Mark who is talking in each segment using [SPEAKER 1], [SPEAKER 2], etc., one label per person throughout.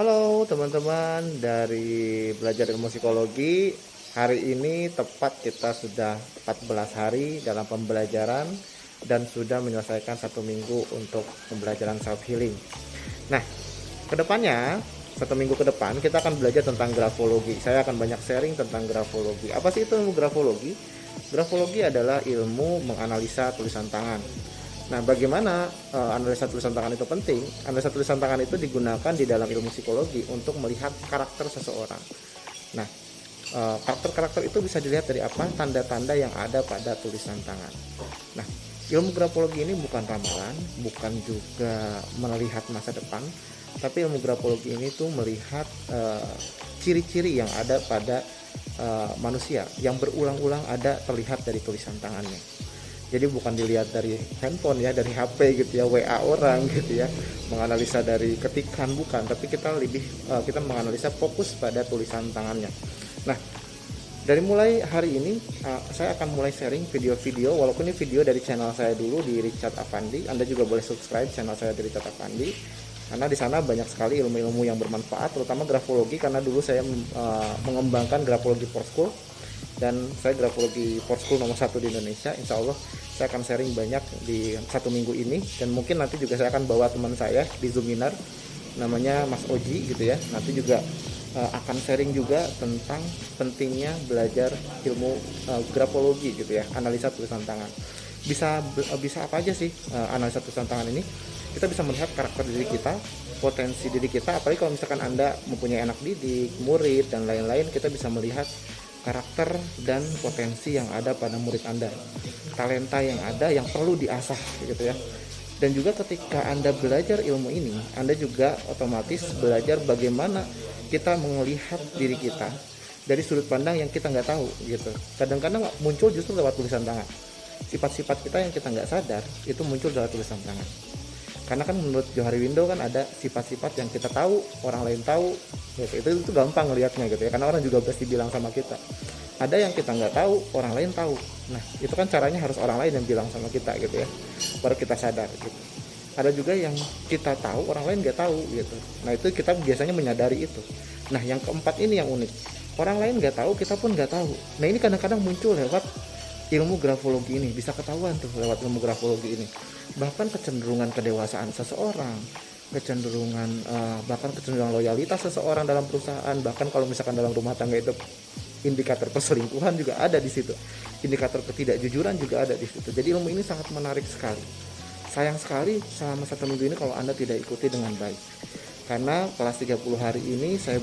[SPEAKER 1] Halo teman-teman dari Belajar Ilmu Psikologi. Hari ini tepat kita sudah 14 hari dalam pembelajaran dan sudah menyelesaikan 1 minggu untuk pembelajaran self healing. Nah, kedepannya 1 minggu ke depan kita akan belajar tentang grafologi. Saya akan banyak sharing tentang grafologi. Apa sih itu ilmu grafologi? Grafologi adalah ilmu menganalisa tulisan tangan. Nah, bagaimana analisa tulisan tangan itu penting? Analisa tulisan tangan itu digunakan di dalam ilmu psikologi untuk melihat karakter seseorang. Nah, karakter-karakter itu bisa dilihat dari apa? Tanda-tanda yang ada pada tulisan tangan. Nah, ilmu grafologi ini bukan ramalan, bukan juga melihat masa depan, tapi ilmu grafologi ini tuh melihat ciri-ciri yang ada pada manusia yang berulang-ulang ada terlihat dari tulisan tangannya. Jadi bukan dilihat dari handphone ya, dari HP gitu ya, WA orang gitu ya, menganalisa dari ketikan, bukan, tapi kita kita menganalisa fokus pada tulisan tangannya. Nah, dari mulai hari ini saya akan mulai sharing video-video, walaupun ini video dari channel saya dulu di Richard Afandi. Anda juga boleh subscribe channel saya di Richard Afandi, karena di sana banyak sekali ilmu-ilmu yang bermanfaat, terutama grafologi, karena dulu saya mengembangkan grafologi for school, dan saya grafologi for school nomor 1 di Indonesia. Insya Allah saya akan sharing banyak di 1 minggu ini, dan mungkin nanti juga saya akan bawa teman saya di Zoominar, namanya Mas Oji gitu ya. Nanti juga akan sharing juga tentang pentingnya belajar ilmu grafologi gitu ya, analisa tulisan tangan. Bisa apa aja sih analisa tulisan tangan ini? Kita bisa melihat karakter diri kita, potensi diri kita, apalagi kalau misalkan Anda mempunyai anak didik, murid, dan lain-lain, kita bisa melihat karakter dan potensi yang ada pada murid Anda, talenta yang ada yang perlu diasah gitu ya. Dan juga ketika Anda belajar ilmu ini, Anda juga otomatis belajar bagaimana kita melihat diri kita dari sudut pandang yang kita nggak tahu gitu. Kadang-kadang muncul justru lewat tulisan tangan. Sifat-sifat kita yang kita nggak sadar itu muncul lewat tulisan tangan. Karena kan menurut Johari Window kan ada sifat-sifat yang kita tahu, orang lain tahu gitu. Itu gampang ngelihatnya gitu ya, karena orang juga pasti bilang sama kita. Ada yang kita nggak tahu, orang lain tahu. Nah, itu kan caranya harus orang lain yang bilang sama kita gitu ya, baru kita sadar gitu. Ada juga yang kita tahu, orang lain nggak tahu gitu. Nah, itu kita biasanya menyadari itu. Nah, yang keempat ini yang unik, orang lain nggak tahu, kita pun nggak tahu. Nah, ini kadang-kadang muncul lewat ilmu grafologi ini, bisa ketahuan tuh lewat ilmu grafologi ini. Bahkan kecenderungan kedewasaan seseorang, bahkan kecenderungan loyalitas seseorang dalam perusahaan, bahkan kalau misalkan dalam rumah tangga itu indikator perselingkuhan juga ada di situ, indikator ketidakjujuran juga ada di situ. Jadi ilmu ini sangat menarik sekali. Sayang sekali selama 1 minggu ini kalau Anda tidak ikuti dengan baik, karena kelas 30 hari ini saya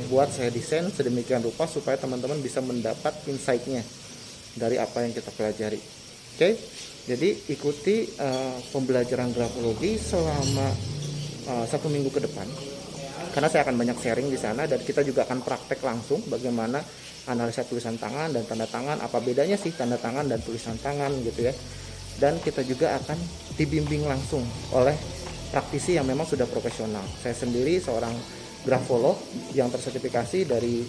[SPEAKER 1] desain sedemikian rupa supaya teman-teman bisa mendapat insight-nya dari apa yang kita pelajari. Oke, jadi ikuti pembelajaran grafologi selama 1 minggu ke depan, karena saya akan banyak sharing di sana, dan kita juga akan praktek langsung bagaimana analisa tulisan tangan dan tanda tangan, apa bedanya sih tanda tangan dan tulisan tangan gitu ya. Dan kita juga akan dibimbing langsung oleh praktisi yang memang sudah profesional. Saya sendiri seorang grafolog yang tersertifikasi dari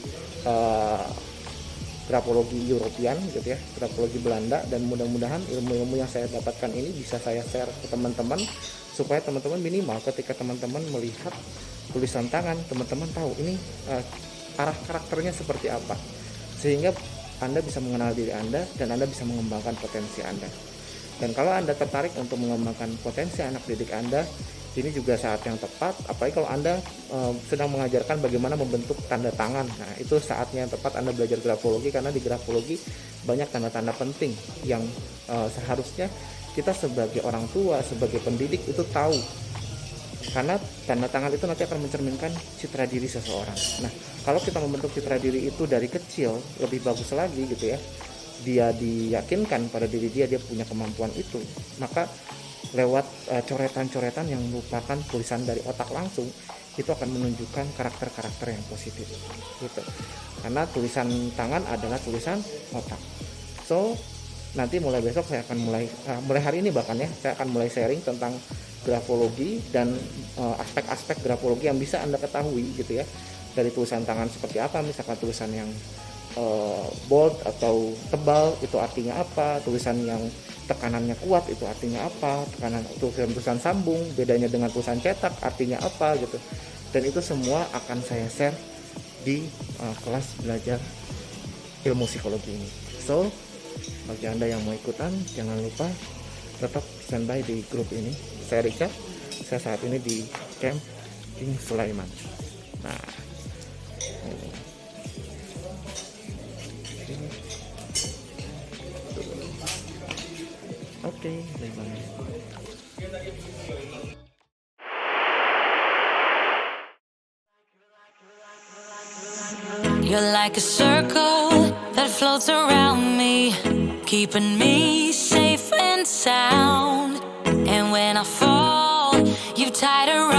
[SPEAKER 1] grafologi European gitu ya, grafologi Belanda, dan mudah-mudahan ilmu-ilmu yang saya dapatkan ini bisa saya share ke teman-teman, supaya teman-teman minimal ketika teman-teman melihat tulisan tangan, teman-teman tahu ini arah karakternya seperti apa, sehingga Anda bisa mengenal diri Anda dan Anda bisa mengembangkan potensi Anda. Dan kalau Anda tertarik untuk mengembangkan potensi anak didik Anda, ini juga saat yang tepat, apalagi kalau Anda sedang mengajarkan bagaimana membentuk tanda tangan. Nah, itu saatnya yang tepat Anda belajar grafologi, karena di grafologi banyak tanda-tanda penting yang seharusnya kita sebagai orang tua, sebagai pendidik itu tahu. Karena tanda tangan itu nanti akan mencerminkan citra diri seseorang. Nah, kalau kita membentuk citra diri itu dari kecil, lebih bagus lagi gitu ya. Dia diyakinkan pada diri dia punya kemampuan itu, maka lewat coretan-coretan yang merupakan tulisan dari otak langsung, itu akan menunjukkan karakter-karakter yang positif gitu. Karena tulisan tangan adalah tulisan otak. So, nanti mulai besok saya akan mulai hari ini bahkan ya, saya akan mulai sharing tentang grafologi dan aspek-aspek grafologi yang bisa Anda ketahui gitu ya, dari tulisan tangan seperti apa, misalkan tulisan yang bold atau tebal itu artinya apa, tulisan yang tekanannya kuat itu artinya apa, tulisan sambung bedanya dengan tulisan cetak artinya apa gitu. Dan itu semua akan saya share di kelas belajar ilmu psikologi ini. So bagi Anda yang mau ikutan, jangan lupa tetap standby di grup ini. Saya Richard, saya saat ini di camp King Sulaiman. Nah, ini. Oke, bye-bye.
[SPEAKER 2] You're like a circle that floats around me, keeping me safe and sound. And when I fall, you tied around